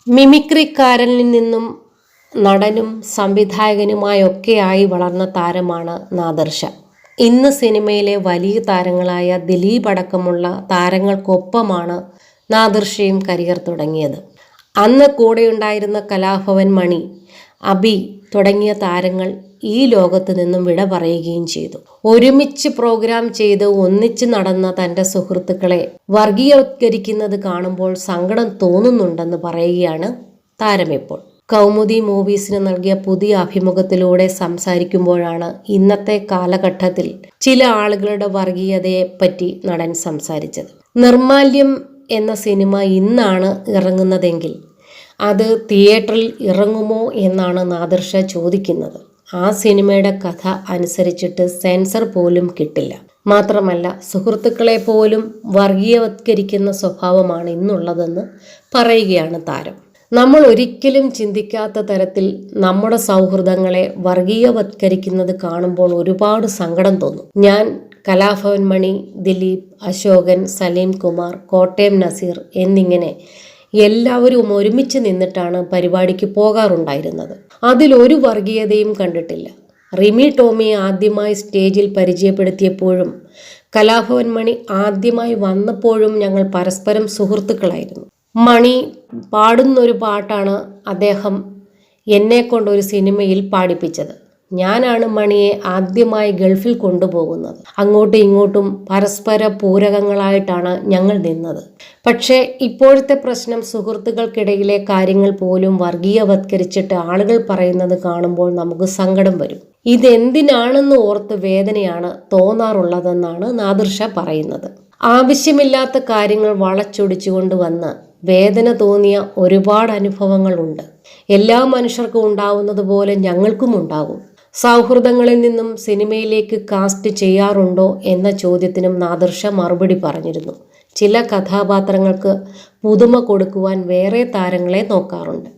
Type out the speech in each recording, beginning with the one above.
മിമിക്രിക്കാരനിൽ നിന്നും നടനും സംവിധായകനുമായൊക്കെയായി വളർന്ന താരമാണ് നാദിർഷ. ഇന്ന് സിനിമയിലെ വലിയ താരങ്ങളായ ദിലീപ് അടക്കമുള്ള താരങ്ങൾക്കൊപ്പമാണ് നാദിർഷയും കരിയർ തുടങ്ങിയത്. അന്ന് കൂടെയുണ്ടായിരുന്ന കലാഭവൻ മണി, അബി തുടങ്ങിയ താരങ്ങൾ ഈ ലോകത്ത് നിന്നും വിട പറയുകയും ചെയ്തു. ഒരുമിച്ച് പ്രോഗ്രാം ചെയ്ത് ഒന്നിച്ച് നടന്ന തൻ്റെ സുഹൃത്തുക്കളെ വർഗീയവത്കരിക്കുന്നത് കാണുമ്പോൾ സങ്കടം തോന്നുന്നുണ്ടെന്ന് പറയുകയാണ് താരമിപ്പോൾ. കൗമുദി മൂവീസിന് നൽകിയ പുതിയ അഭിമുഖത്തിലൂടെ സംസാരിക്കുമ്പോഴാണ് ഇന്നത്തെ കാലഘട്ടത്തിൽ ചില ആളുകളുടെ വർഗീയതയെപ്പറ്റി നടൻ സംസാരിച്ചത്. നിർമാല്യം എന്ന സിനിമ ഇന്നാണ് ഇറങ്ങുന്നതെങ്കിൽ അത് തിയേറ്ററിൽ ഇറങ്ങുമോ എന്നാണ് നാദിർഷ ചോദിക്കുന്നത്. ആ സിനിമയുടെ കഥ അനുസരിച്ചിട്ട് സെൻസർ പോലും കിട്ടില്ല. മാത്രമല്ല സുഹൃത്തുക്കളെ പോലും വർഗീയവത്കരിക്കുന്ന സ്വഭാവമാണ് ഇന്നുള്ളതെന്ന് പറയുകയാണ് താരം. നമ്മൾ ഒരിക്കലും ചിന്തിക്കാത്ത തരത്തിൽ നമ്മുടെ സൗഹൃദങ്ങളെ വർഗീയവത്കരിക്കുന്നത് കാണുമ്പോൾ ഒരുപാട് സങ്കടം തോന്നും. ഞാൻ കലാഭവൻ മണി, ദിലീപ്, അശോകൻ, സലീം കുമാർ, കോട്ടയം നസീർ എന്നിങ്ങനെ എല്ലാവരും ഒരുമിച്ച് നിന്നിട്ടാണ് പരിപാടിക്ക് പോകാറുണ്ടായിരുന്നത്. അതിലൊരു വർഗീയതയും കണ്ടിട്ടില്ല. റിമി ടോമിയെ ആദ്യമായി സ്റ്റേജിൽ പരിചയപ്പെടുത്തിയപ്പോഴും കലാഭവൻ മണി ആദ്യമായി വന്നപ്പോഴും ഞങ്ങൾ പരസ്പരം സുഹൃത്തുക്കളായിരുന്നു. മണി പാടുന്നൊരു പാട്ടാണ് അദ്ദേഹം എന്നെക്കൊണ്ടൊരു സിനിമയിൽ പാടിപ്പിച്ചത്. ഞാനാണ് മണിയെ ആദ്യമായി ഗൾഫിൽ കൊണ്ടുപോകുന്നത്. അങ്ങോട്ടും ഇങ്ങോട്ടും പരസ്പര പൂരകങ്ങളായിട്ടാണ് ഞങ്ങൾ നിന്നത്. പക്ഷേ ഇപ്പോഴത്തെ പ്രശ്നം സുഹൃത്തുക്കൾക്കിടയിലെ കാര്യങ്ങൾ പോലും വർഗീയവത്കരിച്ചിട്ട് ആളുകൾ പറയുന്നത് കാണുമ്പോൾ നമുക്ക് സങ്കടം വരും. ഇതെന്തിനാണെന്ന് ഓർത്ത് വേദനയാണ് തോന്നാറുള്ളതെന്നാണ് നാദിർഷ പറയുന്നത്. ആവശ്യമില്ലാത്ത കാര്യങ്ങൾ വളച്ചൊടിച്ചുകൊണ്ട് വന്ന് വേദന തോന്നിയ ഒരുപാട് അനുഭവങ്ങളുണ്ട്. എല്ലാ മനുഷ്യർക്കും ഉണ്ടാവുന്നത് പോലെ ഞങ്ങൾക്കും ഉണ്ടാകും. സൗഹൃദങ്ങളിൽ നിന്നും സിനിമയിലേക്ക് കാസ്റ്റ് ചെയ്യാറുണ്ടോ എന്ന ചോദ്യത്തിനും നാദിർഷ മറുപടി പറഞ്ഞിരുന്നു. ചില കഥാപാത്രങ്ങൾക്ക് പുതുമ കൊടുക്കുവാൻ വേറെ താരങ്ങളെ നോക്കാറുണ്ട്.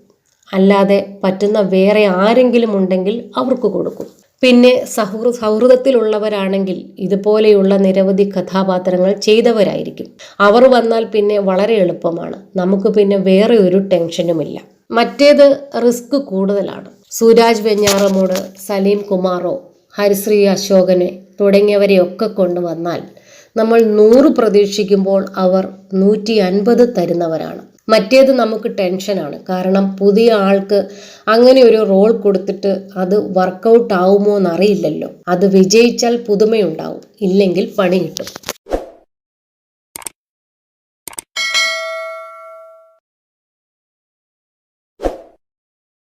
അല്ലാതെ പറ്റുന്ന വേറെ ആരെങ്കിലും ഉണ്ടെങ്കിൽ അവർക്ക് കൊടുക്കും. പിന്നെ സൗഹൃദത്തിലുള്ളവരാണെങ്കിൽ ഇതുപോലെയുള്ള നിരവധി കഥാപാത്രങ്ങൾ ചെയ്തവരായിരിക്കും. അവർ വന്നാൽ പിന്നെ വളരെ എളുപ്പമാണ്. നമുക്ക് പിന്നെ വേറെ ഒരു ടെൻഷനുമില്ല. മറ്റേത് റിസ്ക് കൂടുതലാണ്. സുരാജ് വെഞ്ഞാറമൂട്, സലീം കുമാറോ, ഹരിശ്രീ അശോകനെ തുടങ്ങിയവരെയൊക്കെ കൊണ്ടുവന്നാൽ നമ്മൾ 100 പ്രതീക്ഷിക്കുമ്പോൾ അവർ 150 തരുന്നവരാണ്. മറ്റേത് നമുക്ക് ടെൻഷനാണ്. കാരണം പുതിയ ആൾക്ക് അങ്ങനെ ഒരു റോൾ കൊടുത്തിട്ട് അത് വർക്കൗട്ട് ആവുമോ എന്നറിയില്ലല്ലോ. അത് വിജയിച്ചാൽ പുതുമയുണ്ടാവും, ഇല്ലെങ്കിൽ പണി കിട്ടും.